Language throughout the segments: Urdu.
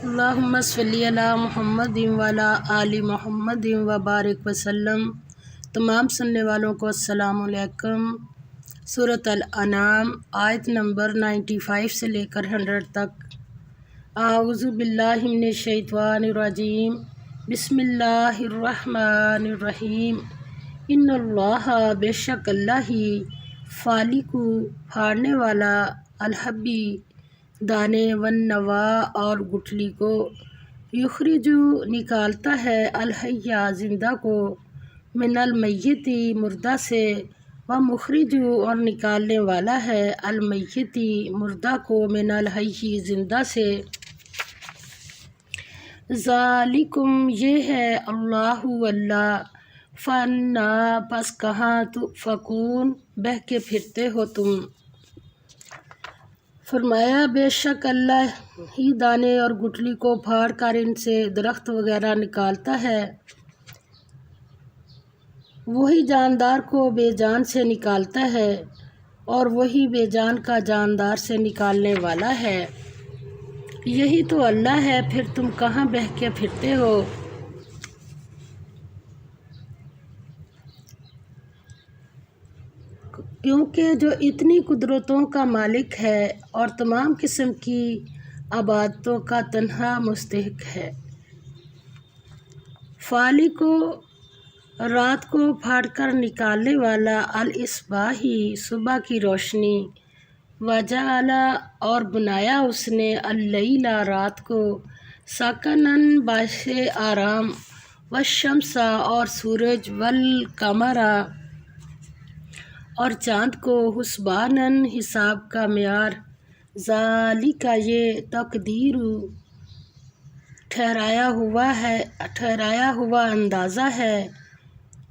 اللہم صلی علی محمد وعلی آل محمد وبارک وسلم۔ تمام سننے والوں کو السلام علیکم۔ سورۃ الانعام آیت نمبر 95 سے لے کر 100 تک۔ اعوذ باللہ من الشیطان الرجیم، بسم اللہ الرحمن الرحیم۔ ان اللہ، بے شک اللہ ہی، فالق، پھاڑنے والا، الحبی، دانے، والنوا، اور گٹھلی کو، یخرج، نکالتا ہے، الحی، زندہ کو، من المیت، مردہ سے، ومخرج، اور نکالنے والا ہے، المیت، مردہ کو، من الحی، زندہ سے۔ ذالکم، یہ ہے، اللہ، اللہ، فانا، پس کہاں، تؤفکون، بہہ کے پھرتے ہو تم۔ فرمایا بے شک اللہ ہی دانے اور گٹھلی کو پھاڑ کر ان سے درخت وغیرہ نکالتا ہے، وہی جاندار کو بے جان سے نکالتا ہے، اور وہی بے جان کا جاندار سے نکالنے والا ہے۔ یہی تو اللہ ہے، پھر تم کہاں بہہ کے پھرتے ہو؟ کیونکہ جو اتنی قدرتوں کا مالک ہے اور تمام قسم کی عبادتوں کا تنہا مستحق ہے۔ فالق، رات کو پھاڑ کر نکالنے والا، الاصباح، صبح کی روشنی، وجعل، اور بنایا اس نے، اللیل، رات کو، سکنن، باعث آرام، والشمس، اور سورج، والقمر، اور چاند کو، حسباناً، حساب کا معیار، ذالک، یہ، تقدیر، ٹھہرایا ہوا اندازہ ہے،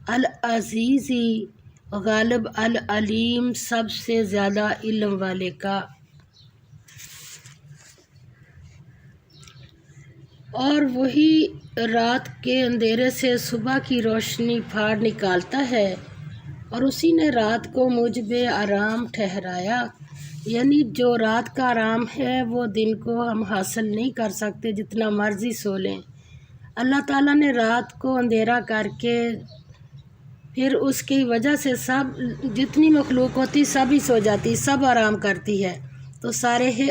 العزیز، غالب، العلیم، سب سے زیادہ علم والے کا۔ اور وہی رات کے اندھیرے سے صبح کی روشنی پھاڑ نکالتا ہے، اور اسی نے رات کو موجب آرام ٹھہرایا، یعنی جو رات کا آرام ہے وہ دن کو ہم حاصل نہیں کر سکتے، جتنا مرضی سو لیں۔ اللہ تعالیٰ نے رات کو اندھیرا کر کے پھر اس کی وجہ سے سب جتنی مخلوق ہوتی سب ہی سو جاتی، سب آرام کرتی ہے، تو سارے ہی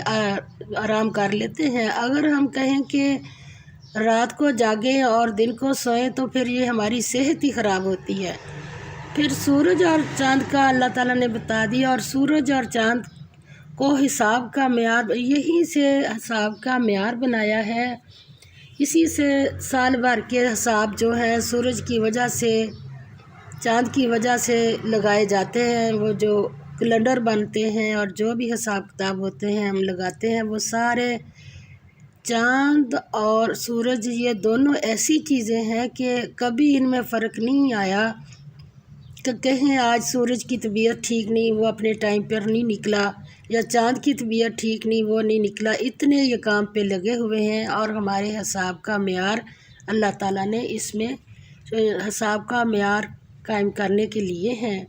آرام کر لیتے ہیں۔ اگر ہم کہیں کہ رات کو جاگیں اور دن کو سوئیں تو پھر یہ ہماری صحت ہی خراب ہوتی ہے۔ پھر سورج اور چاند کا اللہ تعالیٰ نے بتا دیا، اور سورج اور چاند کو حساب کا معیار، یہی سے حساب کا معیار بنایا ہے، اسی سے سال بھر کے حساب جو ہیں سورج کی وجہ سے، چاند کی وجہ سے لگائے جاتے ہیں، وہ جو کیلنڈر بنتے ہیں اور جو بھی حساب کتاب ہوتے ہیں ہم لگاتے ہیں، وہ سارے چاند اور سورج یہ دونوں ایسی چیزیں ہیں کہ کبھی ان میں فرق نہیں آیا کہ کہیں آج سورج کی طبیعت ٹھیک نہیں، وہ اپنے ٹائم پر نہیں نکلا، یا چاند کی طبیعت ٹھیک نہیں، وہ نہیں نکلا۔ اتنے یہ کام پہ لگے ہوئے ہیں، اور ہمارے حساب کا معیار اللہ تعالیٰ نے اس میں حساب کا معیار قائم کرنے کے لیے ہیں۔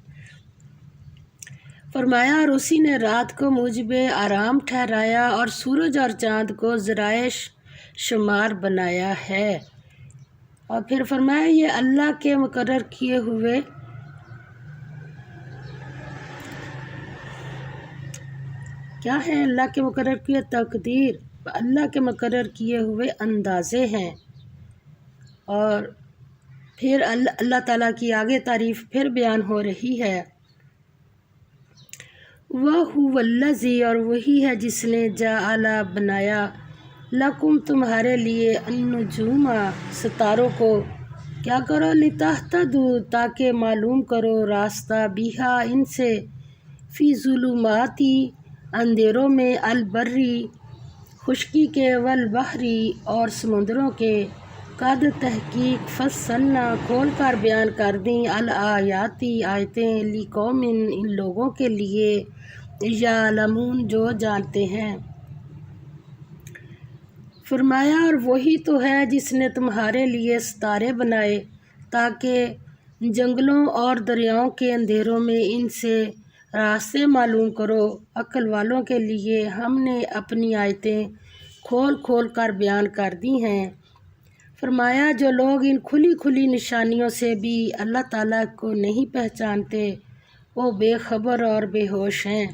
فرمایا اور اسی نے رات کو موجب آرام ٹھہرایا، اور سورج اور چاند کو ذرائع شمار بنایا ہے۔ اور پھر فرمایا یہ اللہ کے مقرر کیے ہوئے کیا ہے، اللہ کے مقرر کیے تقدیر، اللہ کے مقرر کیے ہوئے اندازے ہیں۔ اور پھر اللہ تعالیٰ کی آگے تعریف پھر بیان ہو رہی ہے۔ وَهُوَ الَّذِي، اور وہی ہے جس نے جعل، بنایا، لَكُمْ، تمہارے لیے، النُّجُومَ، ستاروں کو، کیا کرو، لِتَهْتَدُوا، تاکہ معلوم کرو راستہ، بِہا، ان سے، فی ظلمات، اندھیروں میں، البری، خشکی کے، والبحری، اور سمندروں کے، قد، تحقیق، فصلنا، کھول کر بیان کر دیں، الآیات، آیتیں، لقوم، ان لوگوں کے لیے، یعلمون، جو جانتے ہیں۔ فرمایا اور وہی تو ہے جس نے تمہارے لیے ستارے بنائے تاکہ جنگلوں اور دریاؤں کے اندھیروں میں ان سے راستے معلوم کرو۔ عقل والوں کے لیے ہم نے اپنی آیتیں کھول کھول کر بیان کر دی ہیں۔ فرمایا جو لوگ ان کھلی کھلی نشانیوں سے بھی اللہ تعالیٰ کو نہیں پہچانتے وہ بے خبر اور بے ہوش ہیں۔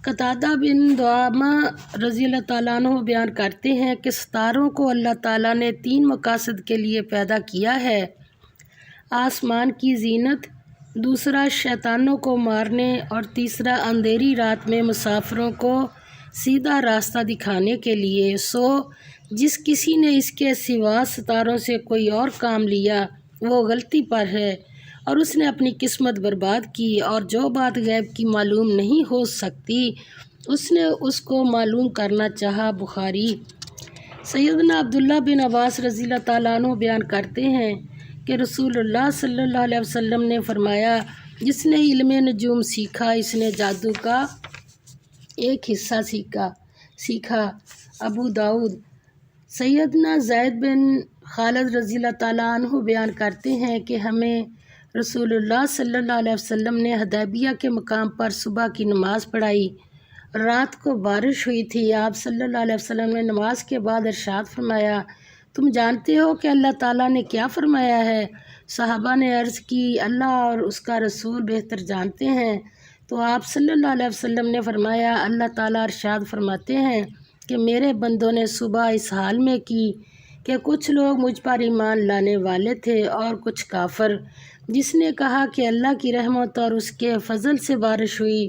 قتادہ بن دعامہ رضی اللہ تعالیٰ عنہ بیان کرتے ہیں کہ ستاروں کو اللہ تعالیٰ نے 3 مقاصد کے لیے پیدا کیا ہے: آسمان کی زینت، دوسرا شیطانوں کو مارنے، اور تیسرا اندھیری رات میں مسافروں کو سیدھا راستہ دکھانے کے لیے۔ سو جس کسی نے اس کے سوا ستاروں سے کوئی اور کام لیا وہ غلطی پر ہے اور اس نے اپنی قسمت برباد کی، اور جو بات غیب کی معلوم نہیں ہو سکتی اس نے اس کو معلوم کرنا چاہا۔ بخاری۔ سیدنا عبداللہ بن عباس رضی اللہ تعالیٰ عنہ بیان کرتے ہیں کہ رسول اللہ صلی اللہ علیہ وسلم نے فرمایا جس نے علم نجوم سیکھا اس نے جادو کا ایک حصہ سیکھا۔ ابو داؤد۔ سیدنا زید بن خالد رضی اللہ تعالیٰ عنہ بیان کرتے ہیں کہ ہمیں رسول اللہ صلی اللہ علیہ وسلم نے حدیبیہ کے مقام پر صبح کی نماز پڑھائی۔ رات کو بارش ہوئی تھی۔ آپ صلی اللہ علیہ وسلم نے نماز کے بعد ارشاد فرمایا تم جانتے ہو کہ اللہ تعالیٰ نے کیا فرمایا ہے؟ صحابہ نے عرض کی اللہ اور اس کا رسول بہتر جانتے ہیں۔ تو آپ صلی اللہ علیہ وسلم نے فرمایا اللہ تعالیٰ ارشاد فرماتے ہیں کہ میرے بندوں نے صبح اس حال میں کی کہ کچھ لوگ مجھ پر ایمان لانے والے تھے اور کچھ کافر۔ جس نے کہا کہ اللہ کی رحمت اور اس کے فضل سے بارش ہوئی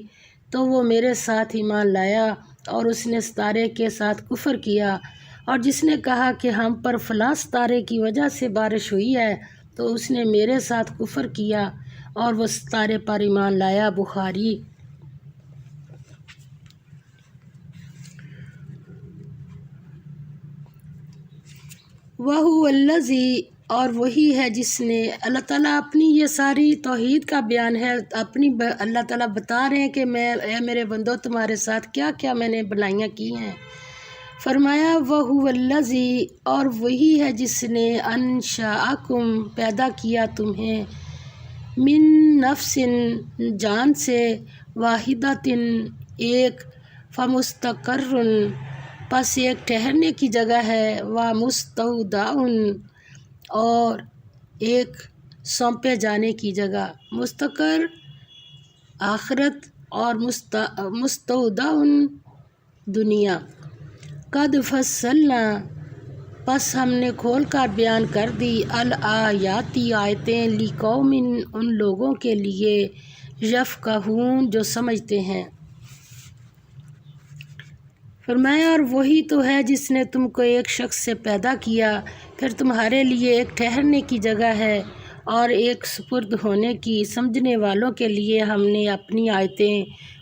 تو وہ میرے ساتھ ایمان لایا، اور اس نے ستارے کے ساتھ کفر کیا، اور جس نے کہا کہ ہم پر فلاں ستارے کی وجہ سے بارش ہوئی ہے تو اس نے میرے ساتھ کفر کیا اور وہ ستارے پر ایمان لایا۔ بخاری۔ وَهُوَ الَّذِي، اور وہی ہے جس نے، اللہ تعالیٰ اپنی یہ ساری توحید کا بیان ہے، اللہ تعالیٰ بتا رہے ہیں کہ اے میرے بندو تمہارے ساتھ کیا کیا میں نے بھلائیاں کی ہیں۔ فرمایا وَهُوَ الَّذِي، اور وہی ہے جس نے انشأکم، پیدا کیا تمہیں، من نفس، جان سے، واحدۃ، ایک، فمستقر، پس ایک ٹھہرنے کی جگہ ہے، ومستودع، اور ایک سونپے جانے کی جگہ۔ مستقر آخرت اور مستودع دنیا۔ قد فصلنا، پس ہم نے کھول کر بیان کر دی، الآیاتی، آیتیں، لقوم، ان لوگوں کے لیے، یفقہون، جو سمجھتے ہیں۔ فرمایا اور وہی تو ہے جس نے تم کو ایک شخص سے پیدا کیا، پھر تمہارے لیے ایک ٹھہرنے کی جگہ ہے اور ایک سپرد ہونے کی۔ سمجھنے والوں کے لیے ہم نے اپنی آیتیں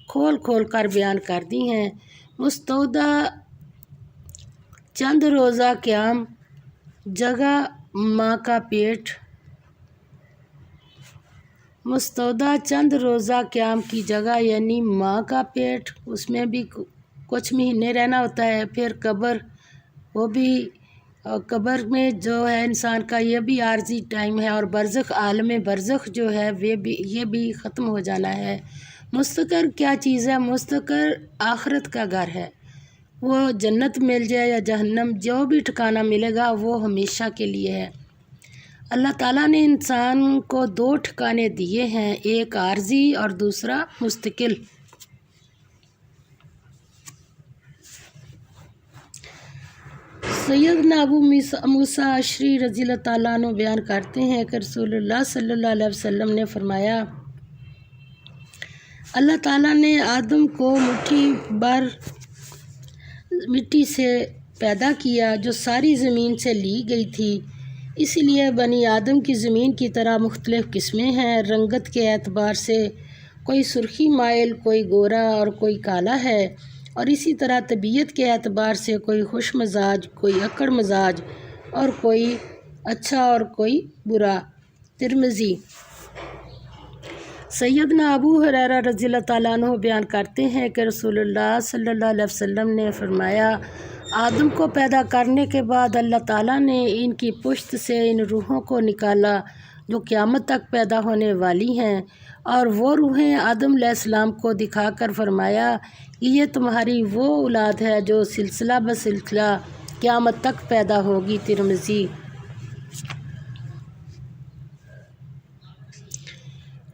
کھول کھول کر بیان کر دی ہیں۔ مستودع، چند روزہ قیام، جگہ ماں کا پیٹ۔ مستودع، چند روزہ قیام کی جگہ یعنی ماں کا پیٹ، اس میں بھی کچھ مہینے رہنا ہوتا ہے۔ پھر قبر، وہ بھی قبر میں جو ہے انسان کا یہ بھی عارضی ٹائم ہے، اور برزخ، عالم برزخ جو ہے یہ بھی ختم ہو جانا ہے۔ مستقر کیا چیز ہے؟ مستقر آخرت کا گھر ہے، وہ جنت مل جائے یا جہنم، جو بھی ٹھکانہ ملے گا وہ ہمیشہ کے لیے ہے۔ اللہ تعالیٰ نے انسان کو 2 ٹھکانے دیے ہیں، ایک عارضی اور دوسرا مستقل۔ سیدنا ابو موسیٰ اشعری رضی اللہ تعالیٰ عنہ بیان کرتے ہیں کہ رسول اللہ صلی اللہ علیہ وسلم نے فرمایا اللہ تعالیٰ نے آدم کو مٹی سے پیدا کیا جو ساری زمین سے لی گئی تھی، اس لیے بنی آدم کی زمین کی طرح مختلف قسمیں ہیں۔ رنگت کے اعتبار سے کوئی سرخی مائل، کوئی گورا اور کوئی کالا ہے، اور اسی طرح طبیعت کے اعتبار سے کوئی خوش مزاج، کوئی اکڑ مزاج، اور کوئی اچھا اور کوئی برا۔ ترمذی۔ سیدنا ابو ہریرہ رضی اللہ تعالیٰ عنہ بیان کرتے ہیں کہ رسول اللہ صلی اللہ علیہ وسلم نے فرمایا آدم کو پیدا کرنے کے بعد اللہ تعالیٰ نے ان کی پشت سے ان روحوں کو نکالا جو قیامت تک پیدا ہونے والی ہیں، اور وہ روحیں آدم علیہ السلام کو دکھا کر فرمایا کہ یہ تمہاری وہ اولاد ہے جو سلسلہ بسلسلہ قیامت تک پیدا ہوگی۔ ترمذی۔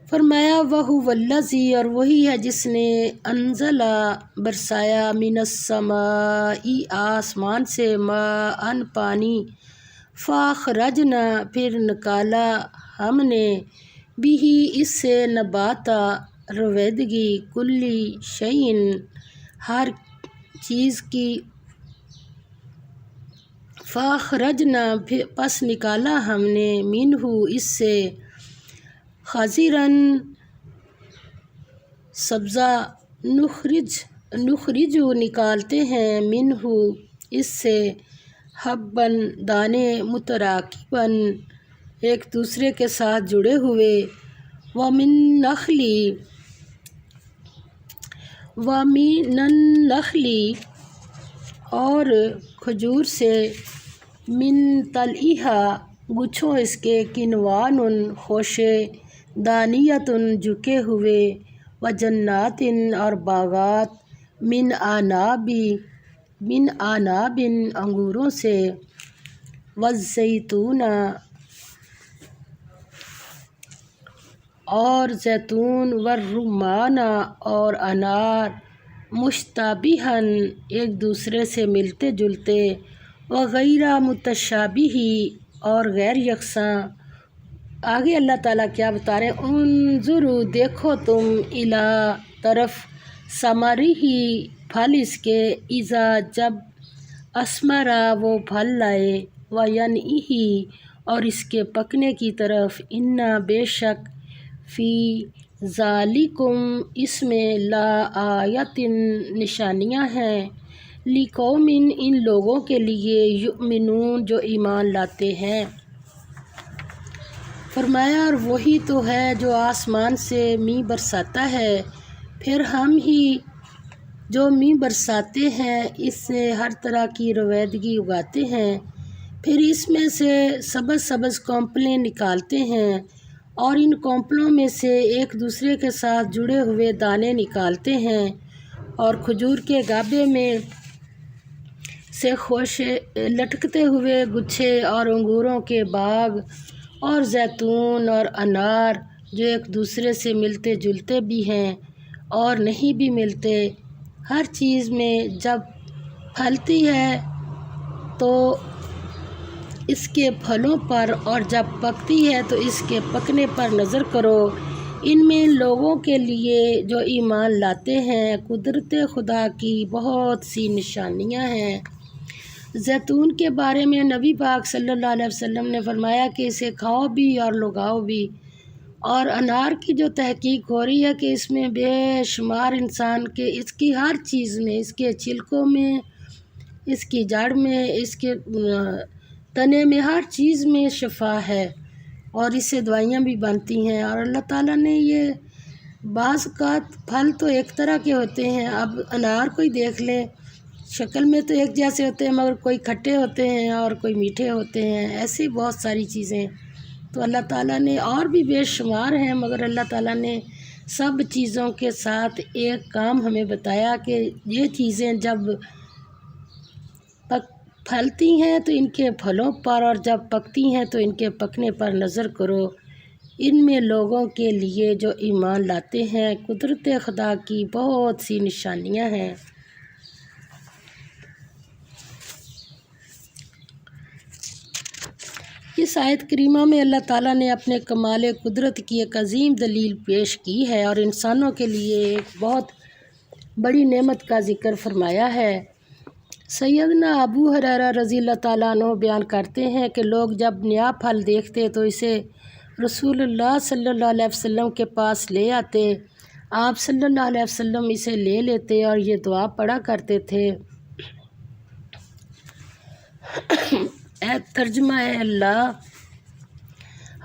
فرمایا وَهُوَ الَّذِي، اور وہی ہے جس نے انزل برسایا من السماء آسمان سے ماءً پانی، فاخرجنا پھر نکالا ہم نے بہ اس سے نباتا رویدگی کلی شیء ہر چیز کی، فاخرجنا پس نکالا ہم نے منہ اس سے خضرًا سبزہ، نخرج نکالتے ہیں منہ اس سے حبًا دانے، متراکباً ایک دوسرے کے ساتھ جڑے ہوئے، ومن النخل اور کھجور سے، من طلعہا گچھوں اس کے، کنوان خوشے، دانیۃ جھکے ہوئے، وجنات اور باغات، من عناب انگوروں سے، والزیتون اور زیتون، والرمان اور انار، مشتبہاً ایک دوسرے سے ملتے جلتے، وغیر متشابہ اور غیر یکساں۔ آگے اللہ تعالیٰ کیا بتا رہے ہیں؟ انظروا دیکھو تم، الی طرف، ثمرہ پھل اس کے، اذا جب، اثمرا وہ پھل لائے، وینعہ اور اس کے پکنے کی طرف، انا بے شک، فی ذالکم اس میں، لآیۃ نشانیاں ہیں، لقوم ان لوگوں کے لیے، یؤمنون جو ایمان لاتے ہیں۔ فرمایا اور وہی تو ہے جو آسمان سے مینہ برساتا ہے، پھر ہم ہی جو مینہ برساتے ہیں اس سے ہر طرح کی رویدگی اگاتے ہیں، پھر اس میں سے سبز سبز کونپلیں نکالتے ہیں، اور ان کونپلوں میں سے ایک دوسرے کے ساتھ جڑے ہوئے دانے نکالتے ہیں، اور کھجور کے گابے میں سے خوشے لٹکتے ہوئے گچھے، اور انگوروں کے باغ، اور زیتون اور انار جو ایک دوسرے سے ملتے جلتے بھی ہیں اور نہیں بھی ملتے۔ ہر چیز میں جب پھلتی ہے تو اس کے پھلوں پر، اور جب پکتی ہے تو اس کے پکنے پر نظر کرو، ان میں لوگوں کے لیے جو ایمان لاتے ہیں قدرت خدا کی بہت سی نشانیاں ہیں۔ زیتون کے بارے میں نبی پاک صلی اللہ علیہ وسلم نے فرمایا کہ اسے کھاؤ بھی اور لگاؤ بھی، اور انار کی جو تحقیق ہو رہی ہے کہ اس میں بے شمار انسان کے، اس کی ہر چیز میں، اس کے چھلکوں میں، اس کی جڑ میں، اس کے تنے میں، ہر چیز میں شفا ہے، اور اس سے دوائیاں بھی بنتی ہیں۔ اور اللہ تعالیٰ نے یہ بعض اوقات پھل تو ایک طرح کے ہوتے ہیں، اب انار کوئی دیکھ لے، شکل میں تو ایک جیسے ہوتے ہیں مگر کوئی کھٹے ہوتے ہیں اور کوئی میٹھے ہوتے ہیں، ایسی بہت ساری چیزیں تو اللہ تعالیٰ نے، اور بھی بے شمار ہیں، مگر اللہ تعالیٰ نے سب چیزوں کے ساتھ ایک کام ہمیں بتایا کہ یہ چیزیں جب پھلتی ہیں تو ان کے پھلوں پر، اور جب پکتی ہیں تو ان کے پکنے پر نظر کرو، ان میں لوگوں کے لیے جو ایمان لاتے ہیں قدرت خدا کی بہت سی نشانیاں ہیں۔ اس آیت کریمہ میں اللہ تعالیٰ نے اپنے کمال قدرت کی ایک عظیم دلیل پیش کی ہے، اور انسانوں کے لیے ایک بہت بڑی نعمت کا ذکر فرمایا ہے۔ سیدنا ابو ہریرہ رضی اللہ تعالیٰ عنہ بیان کرتے ہیں کہ لوگ جب نیا پھل دیکھتے تو اسے رسول اللہ صلی اللہ علیہ وسلم کے پاس لے آتے، آپ صلی اللہ علیہ وسلم اسے لے لیتے اور یہ دعا پڑھا کرتے تھے، ترجمہ ہے اللہ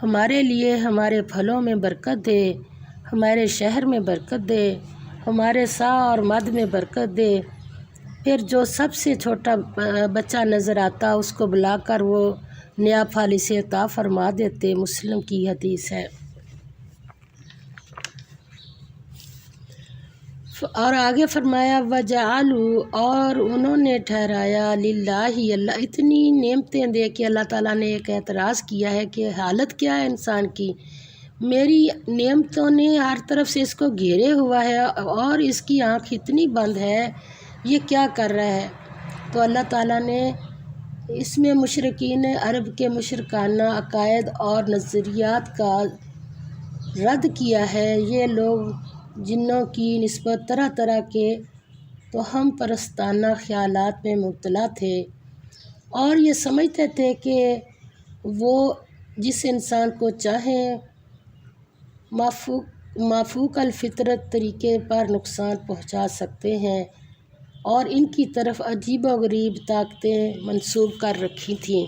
ہمارے لیے ہمارے پھلوں میں برکت دے، ہمارے شہر میں برکت دے، ہمارے سا اور مد میں برکت دے۔ پھر جو سب سے چھوٹا بچہ نظر آتا اس کو بلا کر وہ نیا پھل اسے عطا فرما دیتے۔ مسلم کی حدیث ہے۔ اور آگے فرمایا وجعلوا، اور انہوں نے ٹھہرایا للہ اللہ، اتنی نعمتیں دے کے اللہ تعالیٰ نے ایک اعتراض کیا ہے کہ حالت کیا ہے انسان کی، میری نعمتوں نے ہر طرف سے اس کو گھیرے ہوا ہے اور اس کی آنکھ اتنی بند ہے، یہ کیا کر رہا ہے؟ تو اللہ تعالیٰ نے اس میں مشرکین عرب کے مشرکانہ عقائد اور نظریات کا رد کیا ہے۔ یہ لوگ جنوں کی نسبت طرح طرح کے توہم پرستانہ خیالات میں مبتلا تھے اور یہ سمجھتے تھے کہ وہ جس انسان کو چاہیں مافوق الفطرت طریقے پر نقصان پہنچا سکتے ہیں، اور ان کی طرف عجیب و غریب طاقتیں منسوب کر رکھی تھیں۔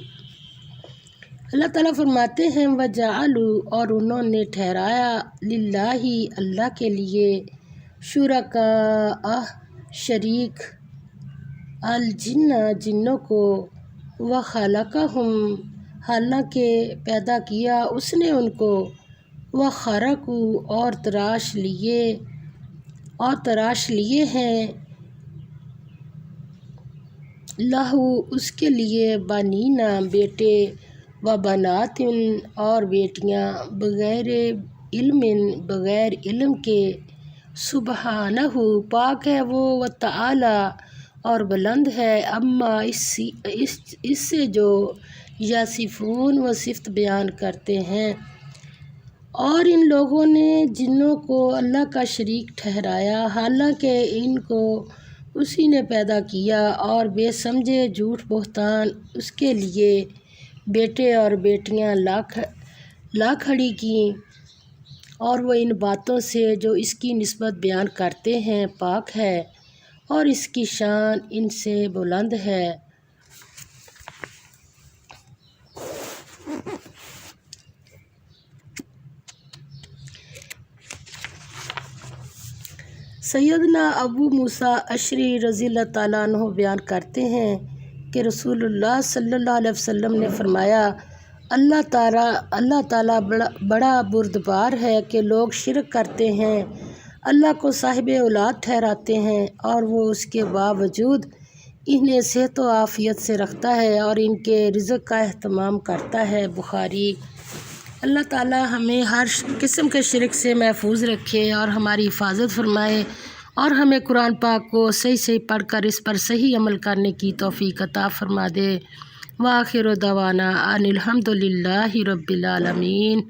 اللہ تعالیٰ فرماتے ہیں وجعلوا، اور انہوں نے ٹھہرایا للہ اللہ کے لیے شرکاء شریک، الجن جنوں کو، وخلقہم حالانکہ پیدا کیا اس نے ان کو، وخرقوا اور تراش لیے ہیں لہو اس کے لیے بنینا بیٹے، و بنات اور بیٹیاں، بغیر علم کے، سبحانہ پاک ہے وہ، وتعالی اور بلند ہے، اما اس سے جو یصفون وہ صفت بیان کرتے ہیں۔ اور ان لوگوں نے جنوں کو اللہ کا شریک ٹھہرایا حالانکہ ان کو اسی نے پیدا کیا، اور بے سمجھے جھوٹ بہتان اس کے لیے بیٹے اور بیٹیاں لا کھڑی کیں، اور وہ ان باتوں سے جو اس کی نسبت بیان کرتے ہیں پاک ہے، اور اس کی شان ان سے بلند ہے۔ سیدنا ابو موسیٰ اشعری رضی اللہ تعالیٰ عنہ بیان کرتے ہیں کہ رسول اللہ صلی اللہ علیہ وسلم نے فرمایا، اللہ تعالیٰ بڑا بردبار ہے کہ لوگ شرک کرتے ہیں، اللہ کو صاحب اولاد ٹھہراتے ہیں، اور وہ اس کے باوجود انہیں صحت و عافیت سے رکھتا ہے اور ان کے رزق کا اہتمام کرتا ہے۔ بخاری۔ اللہ تعالیٰ ہمیں ہر قسم کے شرک سے محفوظ رکھے اور ہماری حفاظت فرمائے، اور ہمیں قرآن پاک کو صحیح پڑھ کر اس پر صحیح عمل کرنے کی توفیق عطا فرما دے۔ وآخر دعوانا ان الحمد للہ رب العالمین۔